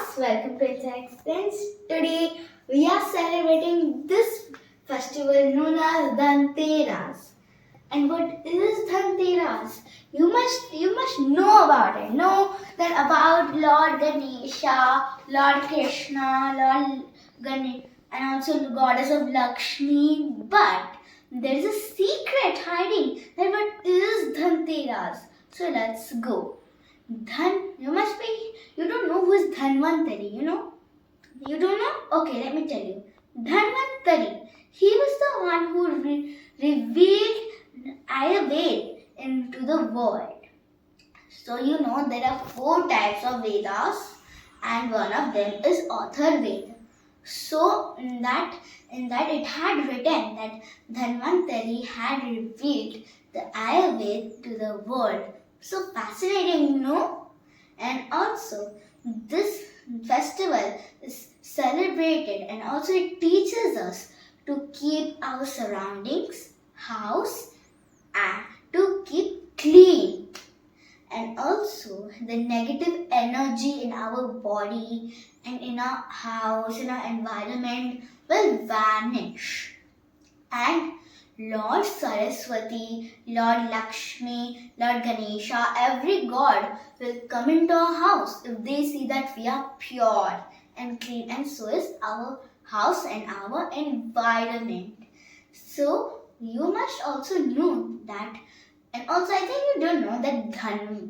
Diyas, welcome to Extends. Today we are celebrating this festival known as Dhanteras. And what is Dhanteras? You must know about it. Know that about Lord Ganesha, Lord Krishna, Lord Ganesh, and also Goddess of Lakshmi. But there is a secret hiding that what is Dhanteras. So let's go. You don't know who is Dhanvantari, you know? You don't know? Okay, let me tell you. Dhanvantari, he was the one who revealed Ayurveda into the world. So you know there are 4 types of Vedas and one of them is Atharvaveda. So in that it had written that Dhanvantari had revealed the Ayurveda to the world. So fascinating, no? And also this festival is celebrated and also it teaches us to keep our surroundings, house and to keep clean. And also the negative energy in our body and in our house, in our environment will vanish. And Lord Saraswati, Lord Lakshmi, Lord Ganesha, every god will come into our house if they see that we are pure and clean, and so is our house and our environment. So you must also know that, and also I think you don't know that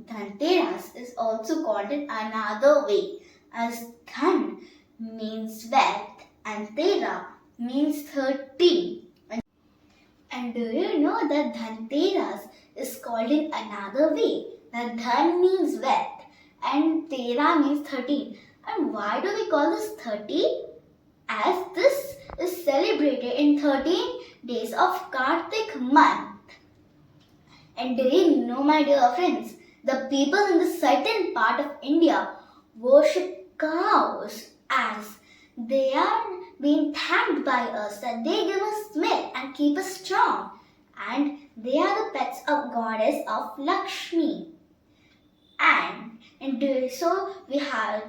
Dhanteras is also called in another way, as Dhan means wealth and Tera means 13. And do you know that Dhanteras is called in another way? That Dhan means wealth and Tera means 13. And why do we call this 13? As this is celebrated in 13 days of Kartik month. And do you know, my dear friends, the people in the certain part of India worship cows as they are being thanked by us that they give us milk and keep us strong. And they are the pets of goddess of Lakshmi.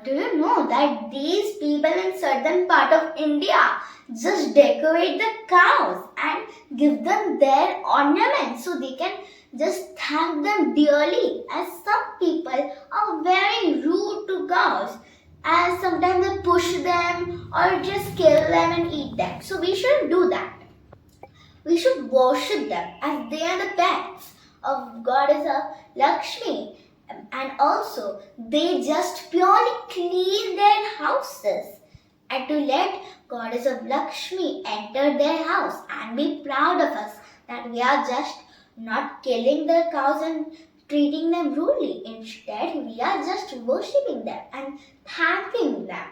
Do you know that these people in certain part of India just decorate the cows and give them their ornaments so they can just thank them dearly, as some people are very rude to cows, as sometimes they push them or just kill them and eat them. So we shouldn't do that. We should worship them as they are the pets of goddess of Lakshmi. And also they just purely clean their houses and to let goddess of Lakshmi enter their house and be proud of us that we are just not killing the cows and treating them rudely. Instead, we are just worshipping them and thanking them.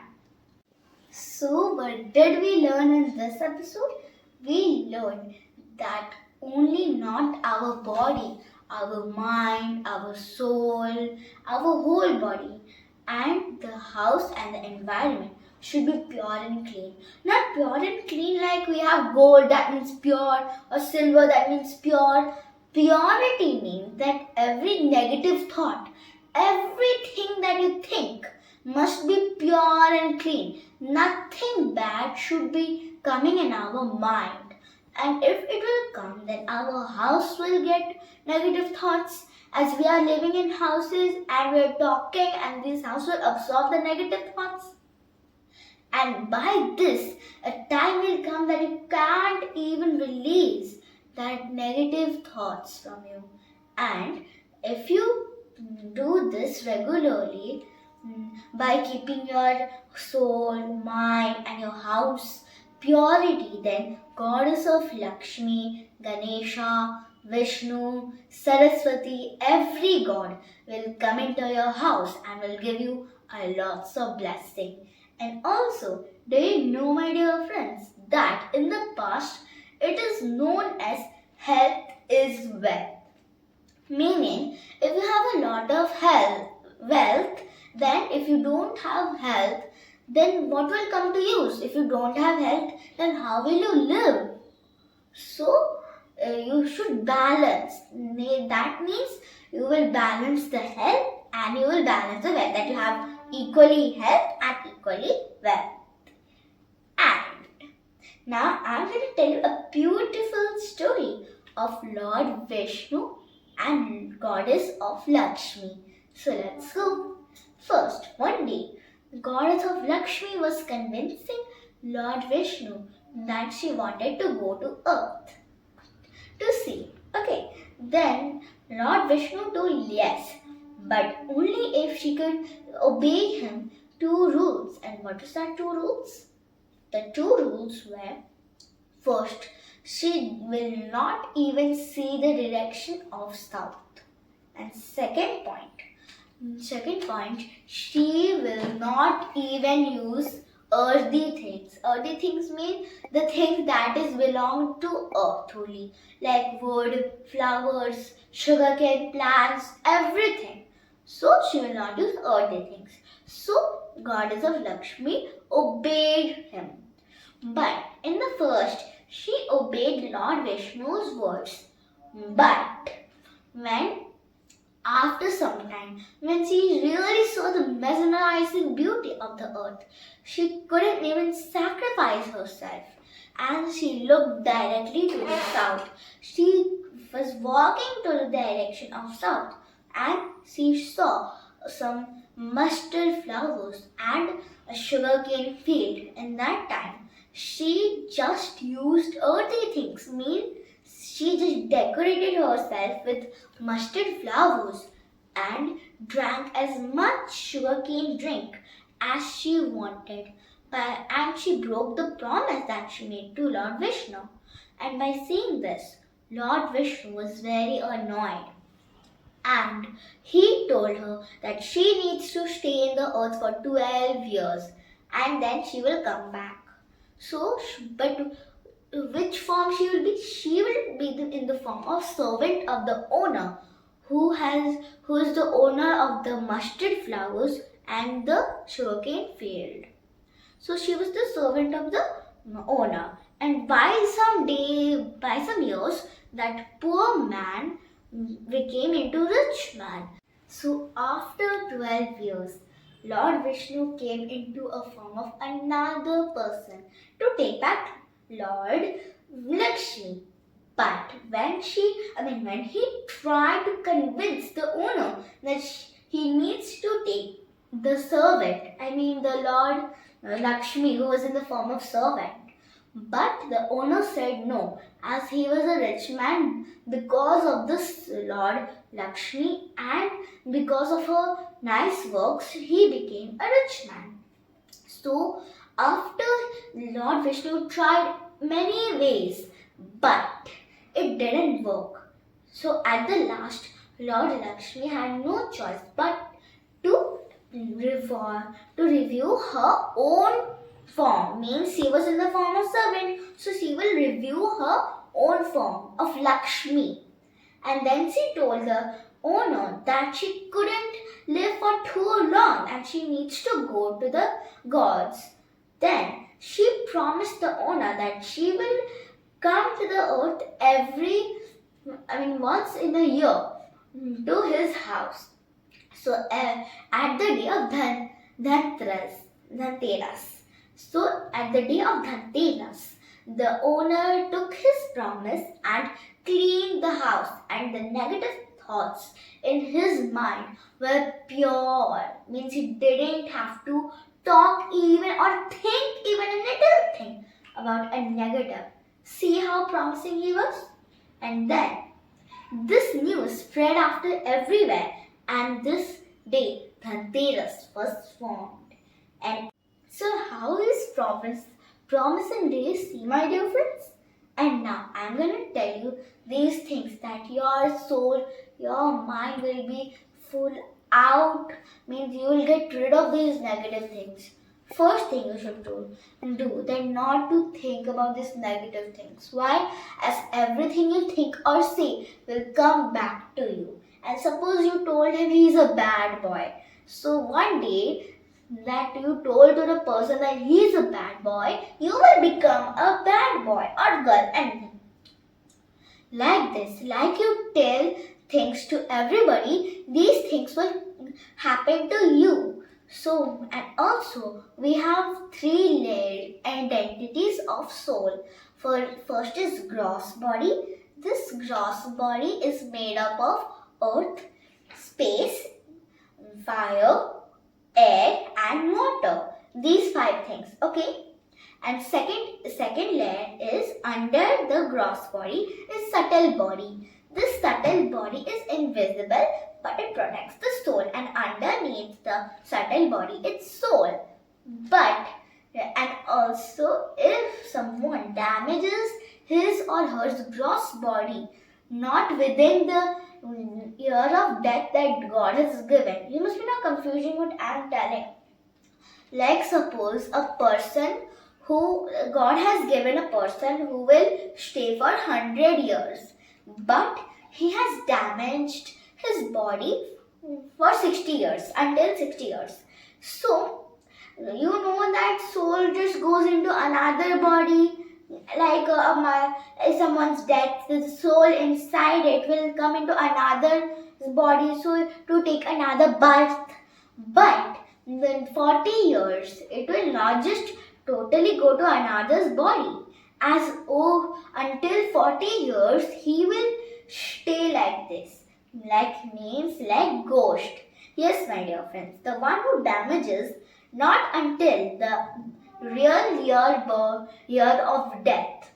So, what did we learn in this episode? We learned that only not our body, our mind, our soul, our whole body and the house and the environment should be pure and clean. Not pure and clean like we have gold, that means pure, or silver, that means pure. Purity means that every negative thought, everything that you think must be pure and clean. Nothing bad should be coming in our mind. And if it will come, then our house will get negative thoughts, as we are living in houses and we are talking, and this house will absorb the negative thoughts. And by this, a time will come that you can't even release that negative thoughts from you. And if you do this regularly, by keeping your soul, mind and your house purity, then goddess of Lakshmi, Ganesha, Vishnu, Saraswati, every god will come into your house and will give you a lots of blessing. And also, do you know, my dear friends, that in the past it is known as health is wealth. Meaning, if you have a lot of wealth, then if you don't have health, then what will come to use? If you don't have health, then how will you live? So, you should balance. That means you will balance the health and you will balance the wealth. That you have equally health and equally well. And now I'm going to tell you a beautiful story of Lord Vishnu and goddess of Lakshmi. So let's go. First, one day, the goddess of Lakshmi was convincing Lord Vishnu that she wanted to go to earth to see. Okay, then Lord Vishnu told yes, but only if she could obey him two rules. And what is that two rules? The two rules were: first, she will not even see the direction of south. And second point, she will not even use earthy things. Earthy things mean the things that is belong to earth only, like wood, flowers, sugarcane plants, everything. So she will not use earthy things. So goddess of Lakshmi obeyed him. But in the first, she obeyed Lord Vishnu's words. But when after some time, when she really saw the mesmerizing beauty of the earth, she couldn't even sacrifice herself. And she looked directly to the south. She was walking to the direction of south, and she saw some mustard flowers and a sugarcane field. In that time, she just used earthy things, she just decorated herself with mustard flowers and drank as much sugarcane drink as she wanted. And she broke the promise that she made to Lord Vishnu. And by seeing this, Lord Vishnu was very annoyed. And he told her that she needs to stay in the earth for 12 years and then she will come back. But which form she will be? She will be in the form of servant of the owner who is the owner of the mustard flowers and the sugarcane field. So she was the servant of the owner. And by some years, that poor man became into rich man. So after 12 years, Lord Vishnu came into a form of another person to take back Lord Lakshmi. But when he tried to convince the owner that he needs to take the servant, the Lord Lakshmi, who was in the form of servant. But the owner said no, as he was a rich man because of this Lord Lakshmi and because of her nice works, he became a rich man. So after Lord Vishnu tried many ways, but it didn't work. So at the last, Lord Lakshmi had no choice but to review her own form. She was in the form of servant, so she will review her own form of Lakshmi. And then she told the owner that she couldn't live for too long and she needs to go to the gods. Then she promised the owner that she will come to the earth once in a year to his house. So at the day of Dhanteras. So at the day of Dhanteras, the owner took his promise and cleaned the house, and the negative thoughts in his mind were pure. He didn't have to talk even or think even a little thing about a negative. See how promising he was? And then this news spread after everywhere, and this day Dhanteras was formed. And so how is promise and days see, my dear friends? And now I'm going to tell you these things that your soul, your mind will be full out, you will get rid of these negative things. First thing you should do then not to think about these negative things. Why? As everything you think or say will come back to you. And suppose you told him he is a bad boy. So one day that you told to the person that he is a bad boy, you will become a bad boy or girl, anything. Like this, like you tell things to everybody, these things will happen to you. So, and also we have three layered identities of soul. First is gross body. This gross body is made up of earth, space, fire, air and water. These five things. Okay. And second layer is under the gross body is subtle body. This subtle body is invisible but it protects the soul, and underneath the subtle body it's soul. But and also if someone damages his or her gross body not within the year of death that God has given. You must be not confusing what I am telling. Like suppose a person who God has given a person who will stay for 100 years, but he has damaged his body for 60 years, until 60 years. So, you know that soul just goes into another body, like someone's death, the soul inside it will come into another body, so to take another birth. But in 40 years, it will not just totally go to another's body. As until 40 years, he will stay like this. Like means like ghost. Yes, my dear friends, the one who damages not until the real year of death.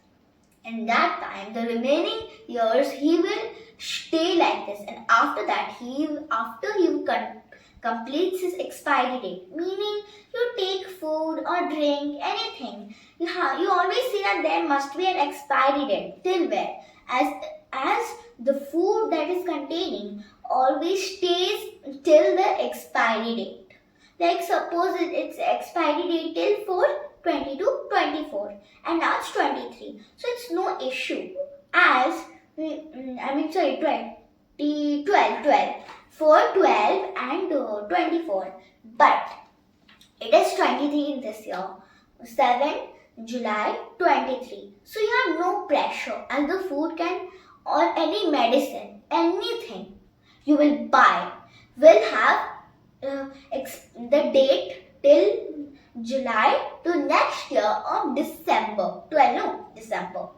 In that time, the remaining years he will stay like this, and after that, after he completes his expiry date, meaning you take food or drink anything, you always see that there must be an expiry date. Till where? As the food that is containing always stays till the expiry date. Like suppose it's expiry date till 4/22/24 and now it's 23. So it's no issue as, 12 and 24. But it is 23 in this year, 7 July 23. So you have no pressure, and the food can, or any medicine, anything you will buy will have the date till July to next year of December. December.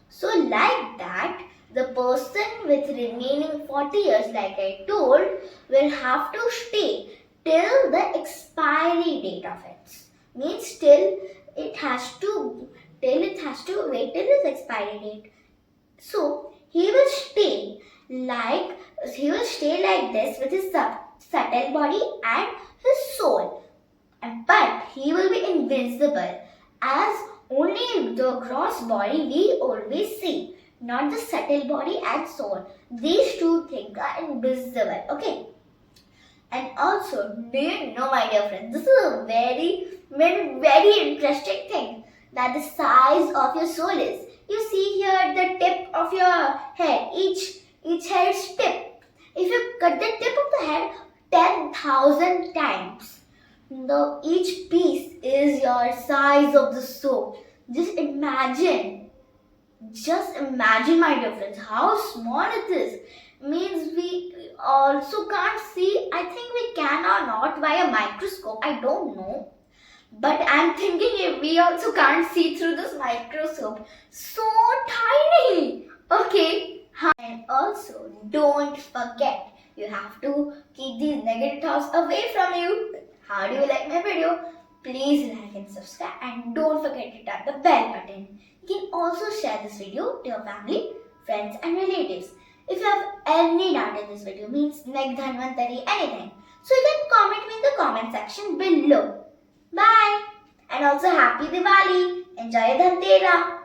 So like that, the person with remaining 40 years, like I told, will have to stay till the expiry date of it. Means till it has to wait till its expiry date. So he will stay like this with his subtle body and his soul. But he will be invisible, as only the gross body we always see, not the subtle body and soul. These two things are invisible. Okay. And also, do you know, my dear friends, this is a very, very, very interesting thing, that the size of your soul is. You see here the tip of your head, each hair's tip. If you cut the tip of the head 10,000 times, each piece is your size of the soul. Just imagine, my dear friends, how small it is. Means we also can't see. I think we can or not by a microscope. I don't know. But I'm thinking if we also can't see through this microscope. So tiny. Okay. And also, don't forget, you have to keep these negative thoughts away from you. How do you like my video? Please like and subscribe, and don't forget to tap the bell button. You can also share this video to your family, friends and relatives. If you have any doubt in this video, means like Dhanvantari, anything, so you can comment me in the comment section below. Bye! And also happy Diwali! Enjoy Dhanteras!